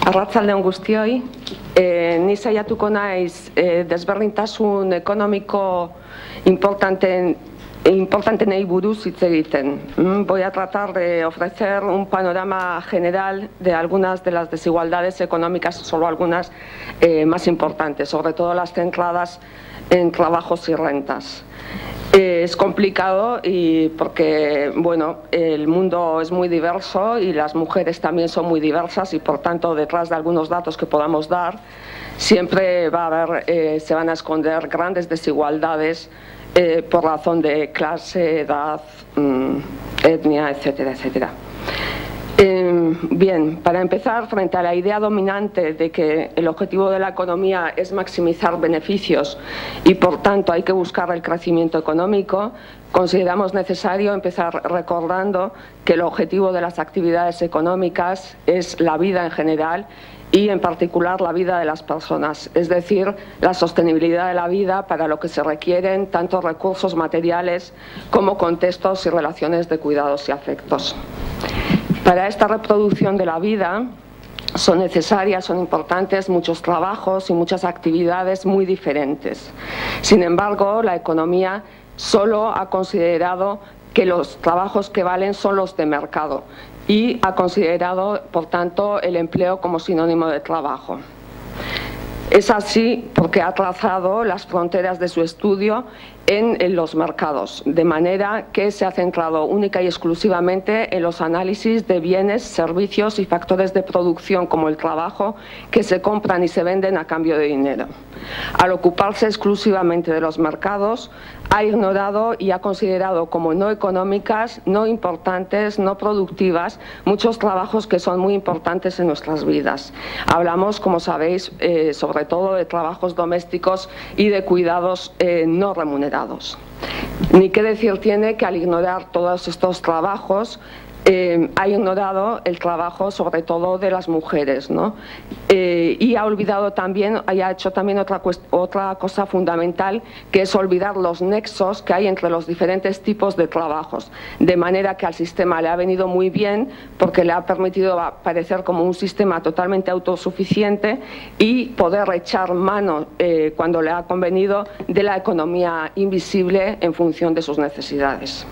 Arratsaldeon guztioi, ni saiatuko naiz desberdintasun ekonomiko importantenei buruz hitz egiten. Voy a tratar de ofrecer un panorama general de algunas de las desigualdades económicas, solo algunas más importantes, sobre todo las centradas en trabajos y rentas. Es complicado porque bueno, el mundo es muy diverso y las mujeres también son muy diversas y por tanto detrás de algunos datos que podamos dar siempre va a haber, se van a esconder grandes desigualdades por razón de clase, edad, etnia, etcétera, etcétera. Bien, para empezar, frente a la idea dominante de que el objetivo de la economía es maximizar beneficios y por tanto hay que buscar el crecimiento económico, consideramos necesario empezar recordando que el objetivo de las actividades económicas es la vida en general y en particular la vida de las personas, es decir, la sostenibilidad de la vida para lo que se requieren tanto recursos materiales como contextos y relaciones de cuidados y afectos. Para esta reproducción de la vida son necesarias, son importantes muchos trabajos y muchas actividades muy diferentes. Sin embargo, la economía solo ha considerado que los trabajos que valen son los de mercado y ha considerado, por tanto, el empleo como sinónimo de trabajo. Es así porque ha trazado las fronteras de su estudio en los mercados, de manera que se ha centrado única y exclusivamente en los análisis de bienes, servicios y factores de producción como el trabajo que se compran y se venden a cambio de dinero. Al ocuparse exclusivamente de los mercados, ha ignorado y ha considerado como no económicas, no importantes, no productivas, muchos trabajos que son muy importantes en nuestras vidas. Hablamos, como sabéis, sobre todo de trabajos domésticos y de cuidados no remunerados. Ni qué decir tiene que al ignorar todos estos trabajos, ha ignorado el trabajo sobre todo de las mujeres, ¿no? Y ha olvidado también, ha hecho también otra cosa fundamental, que es olvidar los nexos que hay entre los diferentes tipos de trabajos, de manera que al sistema le ha venido muy bien porque le ha permitido aparecer como un sistema totalmente autosuficiente y poder echar mano cuando le ha convenido de la economía invisible en función de sus necesidades.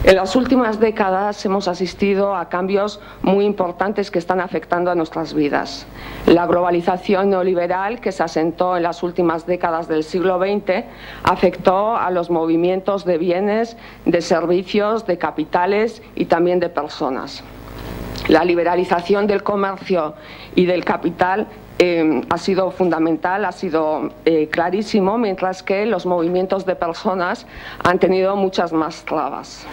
En las últimas décadas hemos asistido a cambios muy importantes que están afectando a nuestras vidas. La globalización neoliberal, que se asentó en las últimas décadas del siglo XX, afectó a los movimientos de bienes, de servicios, de capitales y también de personas. La liberalización del comercio y del capital ha sido fundamental, ha sido clarísimo, mientras que los movimientos de personas han tenido muchas más trabas.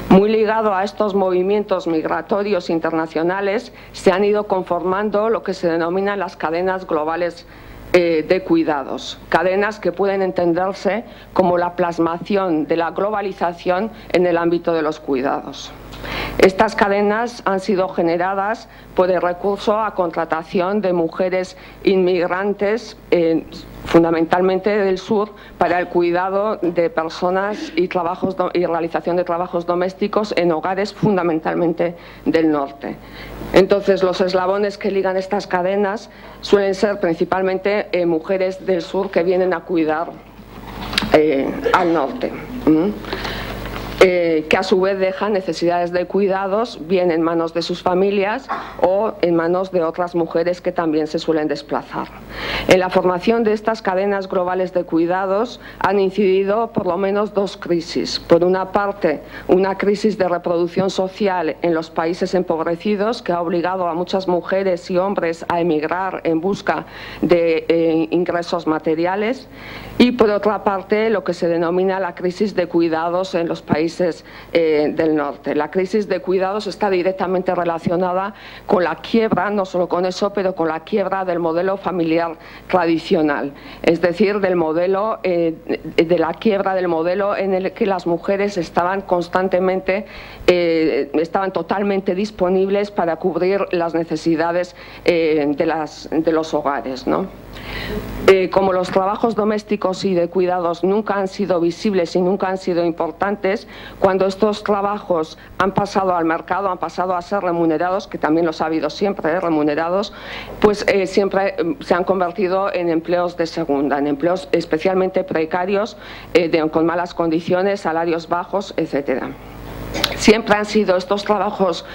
Muy ligado a estos movimientos migratorios internacionales se han ido conformando lo que se denominan las cadenas globales de cuidados, cadenas que pueden entenderse como la plasmación de la globalización en el ámbito de los cuidados. Estas cadenas han sido generadas por el recurso a contratación de mujeres inmigrantes, fundamentalmente del sur, para el cuidado de personas y realización de trabajos domésticos en hogares fundamentalmente del norte. Entonces, los eslabones que ligan estas cadenas suelen ser principalmente mujeres del sur que vienen a cuidar al norte. Que a su vez dejan necesidades de cuidados bien en manos de sus familias o en manos de otras mujeres que también se suelen desplazar. En la formación de estas cadenas globales de cuidados han incidido por lo menos dos crisis. Por una parte, una crisis de reproducción social en los países empobrecidos que ha obligado a muchas mujeres y hombres a emigrar en busca de ingresos materiales, y por otra parte lo que se denomina la crisis de cuidados en los países del norte. La crisis de cuidados está directamente relacionada con la quiebra, no solo con eso, pero con la quiebra del modelo familiar tradicional, es decir, del modelo, de la quiebra del modelo en el que las mujeres estaban constantemente, estaban totalmente disponibles para cubrir las necesidades de los hogares, ¿no? Como los trabajos domésticos y de cuidados nunca han sido visibles y nunca han sido importantes, cuando estos trabajos han pasado al mercado, han pasado a ser remunerados, que también los ha habido siempre, remunerados, pues siempre se han convertido en empleos de segunda, en empleos especialmente precarios, con malas condiciones, salarios bajos, etcétera. Siempre han sido estos trabajos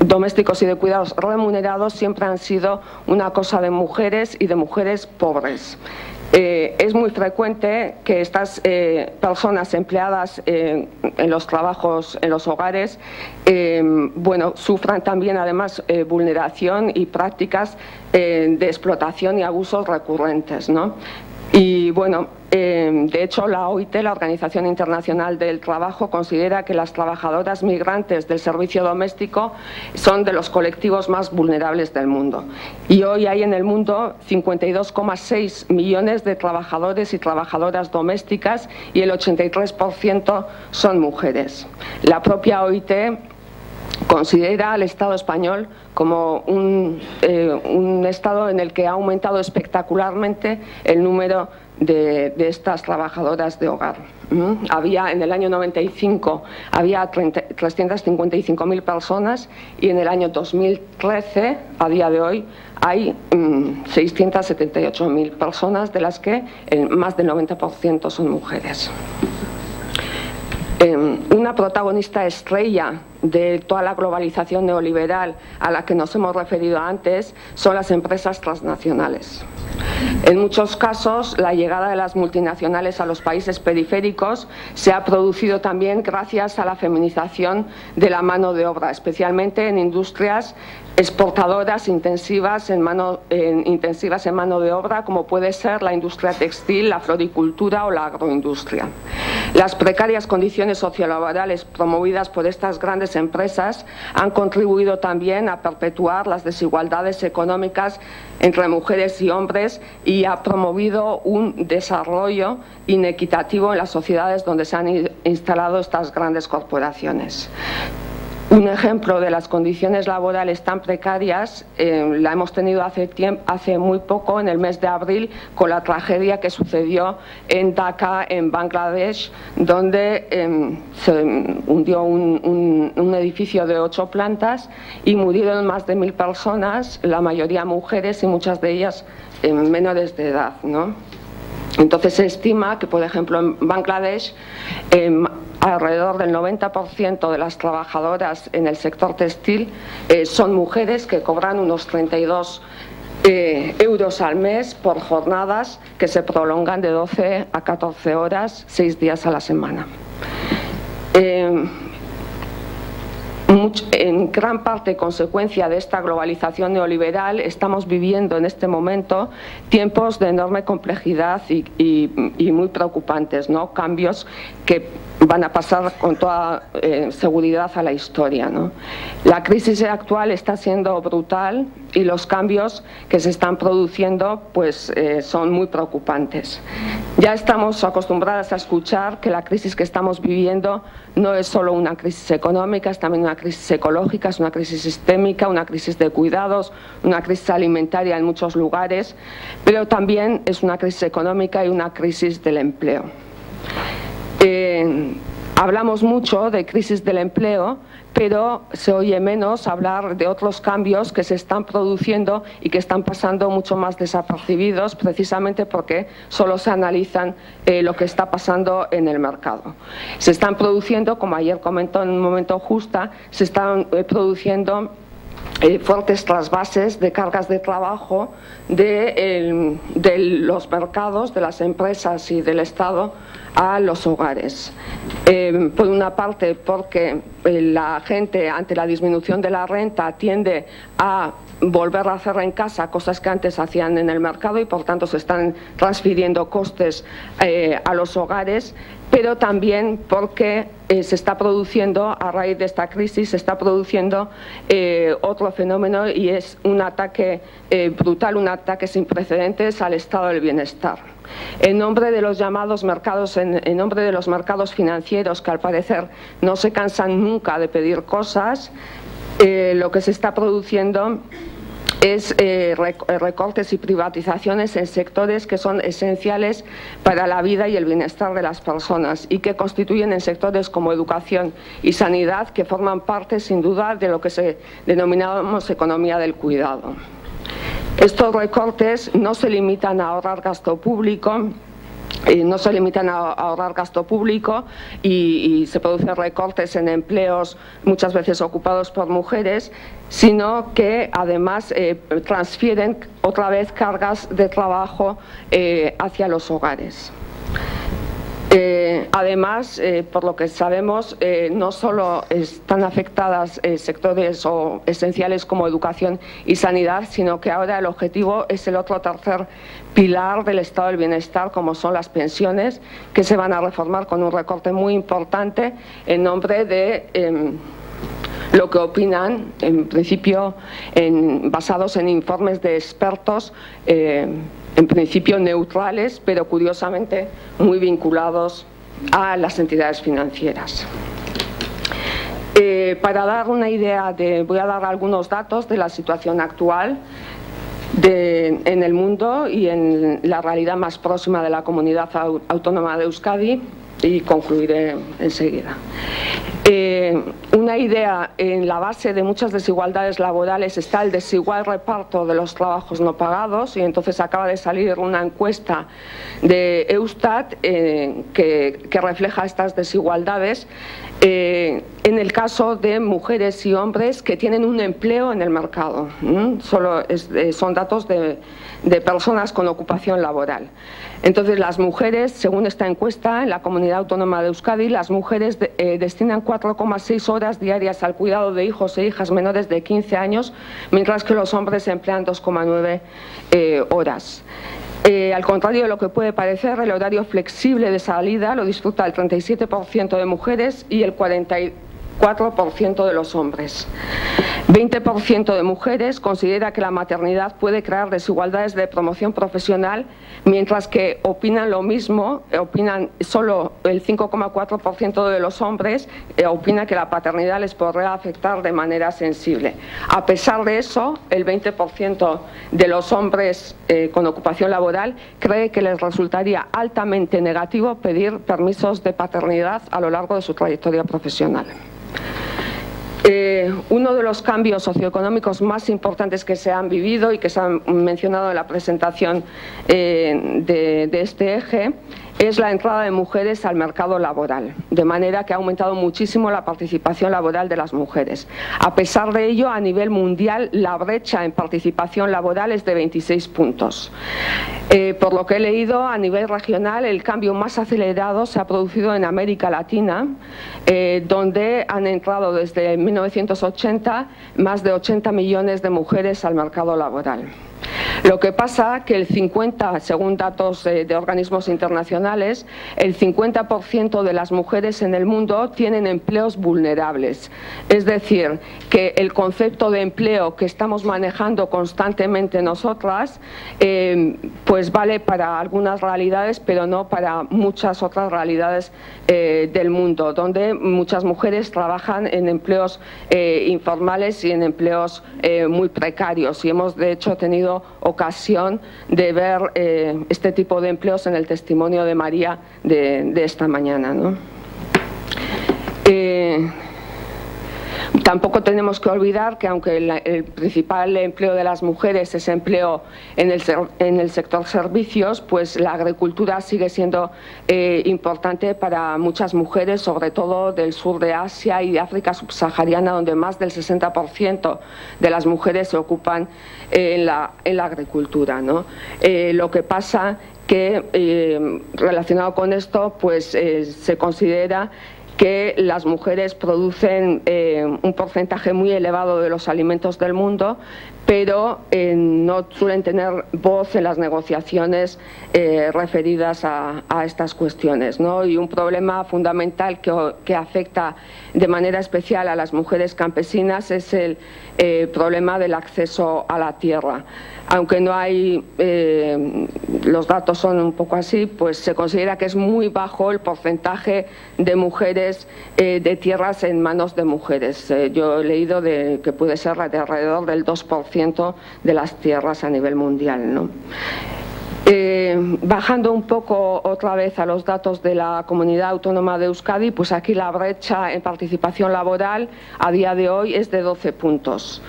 domésticos y de cuidados remunerados, siempre han sido una cosa de mujeres y de mujeres pobres. Es muy frecuente que estas personas empleadas en los trabajos, en los hogares, sufran también además vulneración y prácticas de explotación y abusos recurrentes, ¿no? Y bueno, de hecho la OIT, la Organización Internacional del Trabajo, considera que las trabajadoras migrantes del servicio doméstico son de los colectivos más vulnerables del mundo. Y hoy hay en el mundo 52,6 millones de trabajadores y trabajadoras domésticas y el 83% son mujeres. La propia OIT considera al Estado español como un Estado en el que ha aumentado espectacularmente el número de estas trabajadoras de hogar. Había en el año 95 había 355.000 personas y en el año 2013, a día de hoy, hay 678.000 personas, de las que más del 90% son mujeres. Una protagonista estrella de toda la globalización neoliberal a la que nos hemos referido antes son las empresas transnacionales. En muchos casos, la llegada de las multinacionales a los países periféricos se ha producido también gracias a la feminización de la mano de obra, especialmente en industrias exportadoras intensivas en mano de obra, como puede ser la industria textil, la floricultura o la agroindustria. Las precarias condiciones sociolaborales promovidas por estas grandes empresas han contribuido también a perpetuar las desigualdades económicas entre mujeres y hombres y ha promovido un desarrollo inequitativo en las sociedades donde se han instalado estas grandes corporaciones. Un ejemplo de las condiciones laborales tan precarias la hemos tenido hace muy poco, en el mes de abril, con la tragedia que sucedió en Dhaka, en Bangladesh, donde se hundió un edificio de 8 plantas y murieron más de 1000 personas, la mayoría mujeres y muchas de ellas menores de edad, ¿no? Entonces se estima que, por ejemplo, en Bangladesh, alrededor del 90% de las trabajadoras en el sector textil son mujeres que cobran unos 32 euros al mes por jornadas que se prolongan de 12 a 14 horas, 6 días a la semana. En gran parte consecuencia de esta globalización neoliberal, estamos viviendo en este momento tiempos de enorme complejidad y muy preocupantes, ¿no? Cambios que van a pasar con toda seguridad a la historia, ¿no? La crisis actual está siendo brutal y los cambios que se están produciendo pues, son muy preocupantes. Ya estamos acostumbradas a escuchar que la crisis que estamos viviendo no es solo una crisis económica, es también una crisis ecológica, es una crisis sistémica, una crisis de cuidados, una crisis alimentaria en muchos lugares, pero también es una crisis económica y una crisis del empleo. Hablamos mucho de crisis del empleo, pero se oye menos hablar de otros cambios que se están produciendo y que están pasando mucho más desapercibidos, precisamente porque solo se analizan lo que está pasando en el mercado. Se están produciendo, como ayer comentó en un momento Justa, se están produciendo fuertes trasvases de cargas de trabajo de los mercados, de las empresas y del Estado a los hogares. Por una parte, porque la gente, ante la disminución de la renta, tiende a volver a hacer en casa cosas que antes hacían en el mercado y por tanto se están transfiriendo costes a los hogares, pero también porque se está produciendo, a raíz de esta crisis, se está produciendo otro fenómeno y es un ataque brutal, un ataque sin precedentes al estado del bienestar. En nombre de los llamados mercados, en nombre de los mercados financieros, que al parecer no se cansan nunca de pedir cosas, lo que se está produciendo es recortes y privatizaciones en sectores que son esenciales para la vida y el bienestar de las personas y que constituyen en sectores como educación y sanidad, que forman parte sin duda de lo que denominamos economía del cuidado. Estos recortes no se limitan a ahorrar gasto público, y se producen recortes en empleos muchas veces ocupados por mujeres, sino que además transfieren otra vez cargas de trabajo hacia los hogares. Además, por lo que sabemos, no solo están afectadas sectores esenciales como educación y sanidad, sino que ahora el objetivo es el otro tercer pilar del estado del bienestar, como son las pensiones, que se van a reformar con un recorte muy importante en nombre de lo que opinan, en principio, basados en informes de expertos, en principio neutrales, pero curiosamente muy vinculados a las entidades financieras. Para dar una idea, voy a dar algunos datos de la situación actual en el mundo y en la realidad más próxima de la comunidad autónoma de Euskadi, y concluiré enseguida. Una idea: en la base de muchas desigualdades laborales está el desigual reparto de los trabajos no pagados, y entonces acaba de salir una encuesta de Eustat que refleja estas desigualdades en el caso de mujeres y hombres que tienen un empleo en el mercado. Son datos de personas con ocupación laboral. Entonces, las mujeres, según esta encuesta, en la comunidad autónoma de Euskadi, las mujeres destinan 4,6 horas diarias al cuidado de hijos e hijas menores de 15 años, mientras que los hombres emplean 2,9 horas. Al contrario de lo que puede parecer, el horario flexible de salida lo disfruta el 37% de mujeres y el 44% de los hombres. 20% de mujeres considera que la maternidad puede crear desigualdades de promoción profesional, mientras que opinan lo mismo, solo el 5,4% de los hombres opina que la paternidad les podrá afectar de manera sensible. A pesar de eso, el 20% de los hombres con ocupación laboral cree que les resultaría altamente negativo pedir permisos de paternidad a lo largo de su trayectoria profesional. Uno de los cambios socioeconómicos más importantes que se han vivido y que se han mencionado en la presentación de este eje es la entrada de mujeres al mercado laboral, de manera que ha aumentado muchísimo la participación laboral de las mujeres. A pesar de ello, a nivel mundial, la brecha en participación laboral es de 26 puntos. Por lo que he leído, a nivel regional, el cambio más acelerado se ha producido en América Latina, donde han entrado desde 1980 más de 80 millones de mujeres al mercado laboral. Lo que pasa que según datos de organismos internacionales, el 50% de las mujeres en el mundo tienen empleos vulnerables. Es decir, que el concepto de empleo que estamos manejando constantemente nosotras, pues vale para algunas realidades, pero no para muchas otras realidades del mundo, donde muchas mujeres trabajan en empleos informales y en empleos muy precarios. Y hemos, de hecho, tenido ocasión de ver este tipo de empleos en el testimonio de María de esta mañana, ¿no? Tampoco tenemos que olvidar que aunque el principal empleo de las mujeres es empleo en el sector servicios, pues la agricultura sigue siendo importante para muchas mujeres, sobre todo del sur de Asia y de África subsahariana, donde más del 60% de las mujeres se ocupan en la agricultura, ¿no? Lo que pasa que relacionado con esto, pues se considera que las mujeres producen un porcentaje muy elevado de los alimentos del mundo, pero no suelen tener voz en las negociaciones referidas a estas cuestiones, ¿no? Y un problema fundamental que afecta de manera especial a las mujeres campesinas es el problema del acceso a la tierra. aunque no hay, los datos son un poco así, pues se considera que es muy bajo el porcentaje de mujeres, de tierras en manos de mujeres. Yo he leído que puede ser de alrededor del 2% de las tierras a nivel mundial, ¿no? Bajando un poco otra vez a los datos de la Comunidad Autónoma de Euskadi, pues aquí la brecha en participación laboral a día de hoy es de 12 puntos.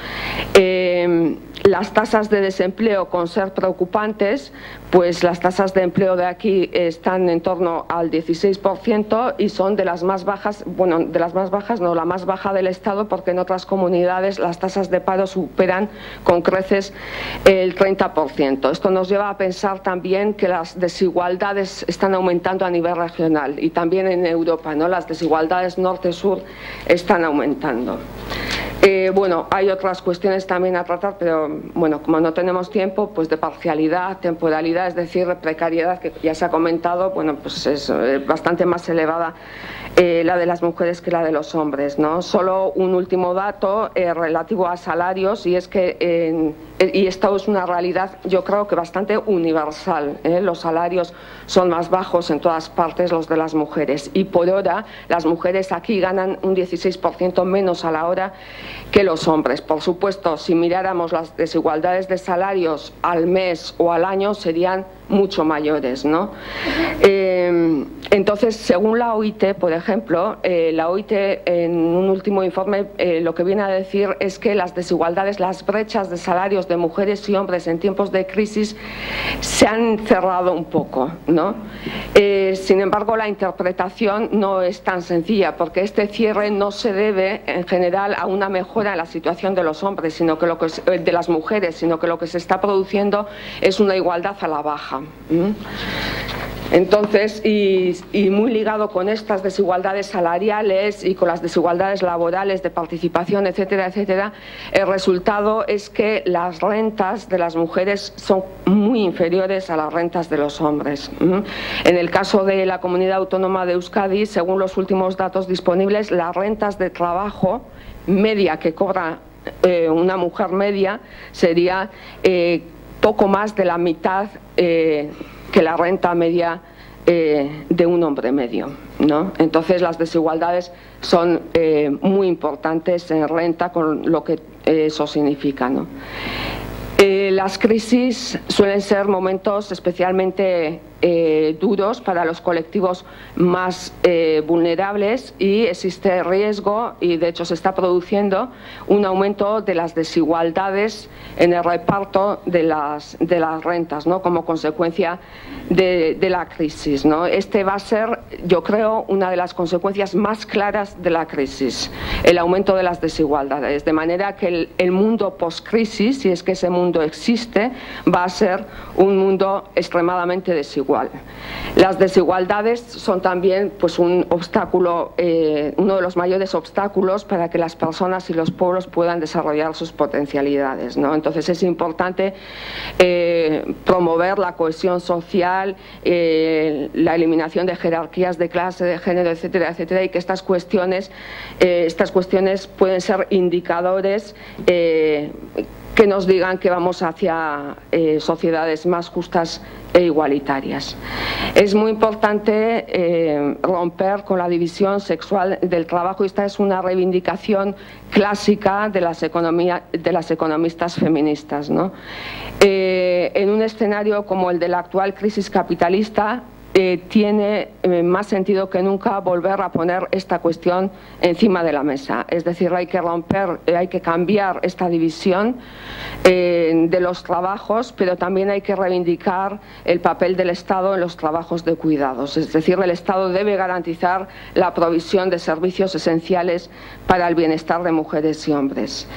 Las tasas de desempleo, con ser preocupantes, pues las tasas de empleo de aquí están en torno al 16% y son de las más bajas, bueno, de las más bajas, no, la más baja del Estado, porque en otras comunidades las tasas de paro superan con creces el 30%. Esto nos lleva a pensar también que las desigualdades están aumentando a nivel regional y también en Europa, ¿no? Las desigualdades norte-sur están aumentando. Bueno, hay otras cuestiones también a tratar, pero bueno, como no tenemos tiempo, pues de parcialidad, temporalidad, es decir, precariedad, que ya se ha comentado, bueno, pues es bastante más elevada la de las mujeres que la de los hombres, ¿no? Solo un último dato relativo a salarios, y es que y esto es una realidad, yo creo que bastante universal, los salarios son más bajos en todas partes, los de las mujeres, y por hora las mujeres aquí ganan un 16% menos a la hora que los hombres. Por supuesto, si miráramos las desigualdades de salarios al mes o al año, serían mucho mayores, ¿no? Entonces, según la OIT, por ejemplo, la OIT en un último informe lo que viene a decir es que las desigualdades, las brechas de salarios de mujeres y hombres en tiempos de crisis se han cerrado un poco, ¿no? Sin embargo, la interpretación no es tan sencilla, porque este cierre no se debe en general a una mejora en la situación de los hombres, sino que de las mujeres, sino que lo que se está produciendo es una igualdad a la baja. Entonces, y muy ligado con estas desigualdades salariales y con las desigualdades laborales de participación, etcétera, etcétera, el resultado es que las rentas de las mujeres son muy inferiores a las rentas de los hombres. En el caso de la Comunidad Autónoma de Euskadi, según los últimos datos disponibles, las rentas de trabajo media que cobra una mujer media sería poco más de la mitad que la renta media de un hombre medio, ¿no? Entonces las desigualdades son muy importantes en renta, con lo que eso significa, ¿no? Las crisis suelen ser momentos especialmente duros para los colectivos más vulnerables, y existe riesgo, y de hecho se está produciendo, un aumento de las desigualdades en el reparto de las rentas, ¿no? Como consecuencia de la crisis, ¿no? Este va a ser, yo creo, una de las consecuencias más claras de la crisis, el aumento de las desigualdades, de manera que el mundo post-crisis, si es que ese mundo existe, va a ser un mundo extremadamente desigual. Las desigualdades son también, pues, un obstáculo, uno de los mayores obstáculos para que las personas y los pueblos puedan desarrollar sus potencialidades, ¿no? Entonces es importante promover la cohesión social, la eliminación de jerarquías de clase, de género, etcétera, etcétera, y que estas cuestiones pueden ser indicadores que nos digan que vamos hacia sociedades más justas e igualitarias. Es muy importante romper con la división sexual del trabajo, y esta es una reivindicación clásica de las economistas feministas, ¿no? En un escenario como el de la actual crisis capitalista, tiene más sentido que nunca volver a poner esta cuestión encima de la mesa. Es decir, hay que cambiar esta división de los trabajos, pero también hay que reivindicar el papel del Estado en los trabajos de cuidados. Es decir, el Estado debe garantizar la provisión de servicios esenciales para el bienestar de mujeres y hombres.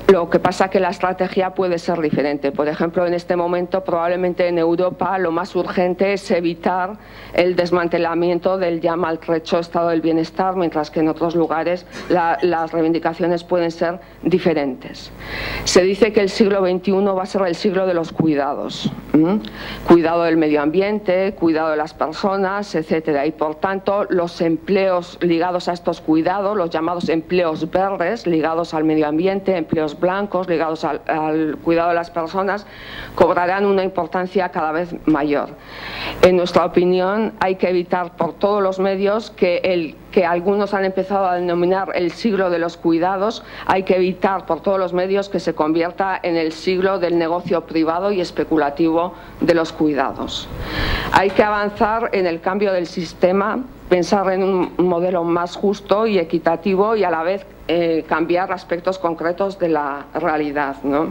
Lo que pasa es que la estrategia puede ser diferente. Por ejemplo, en este momento, probablemente en Europa, lo más urgente es evitar el desmantelamiento del ya maltrecho estado del bienestar, mientras que en otros lugares las reivindicaciones pueden ser diferentes. Se dice que el siglo XXI va a ser el siglo de los cuidados. cuidado del medio ambiente, cuidado de las personas, etcétera. Y por tanto, los empleos ligados a estos cuidados, los llamados empleos verdes, ligados al medio ambiente, empleos blancos, ligados al cuidado de las personas, cobrarán una importancia cada vez mayor. En nuestra opinión, hay que evitar por todos los medios que algunos han empezado a denominar el siglo de los cuidados, hay que evitar por todos los medios que se convierta en el siglo del negocio privado y especulativo de los cuidados. Hay que avanzar en el cambio del sistema, pensar en un modelo más justo y equitativo y a la vez cambiar aspectos concretos de la realidad, ¿no?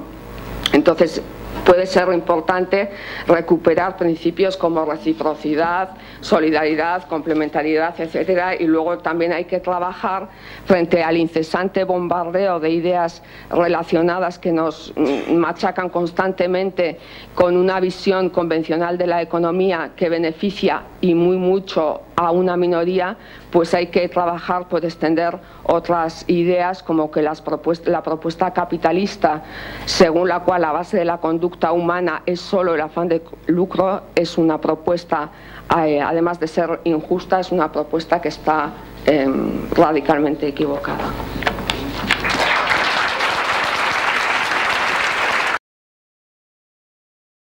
Entonces, puede ser importante recuperar principios como reciprocidad, solidaridad, complementariedad, etcétera, y luego también hay que trabajar frente al incesante bombardeo de ideas relacionadas que nos machacan constantemente con una visión convencional de la economía que beneficia y muy mucho a una minoría, pues hay que trabajar por extender otras ideas como que la propuesta capitalista, según la cual la base de la conducta humana es solo el afán de lucro, es una propuesta, además de ser injusta, es una propuesta que está radicalmente equivocada.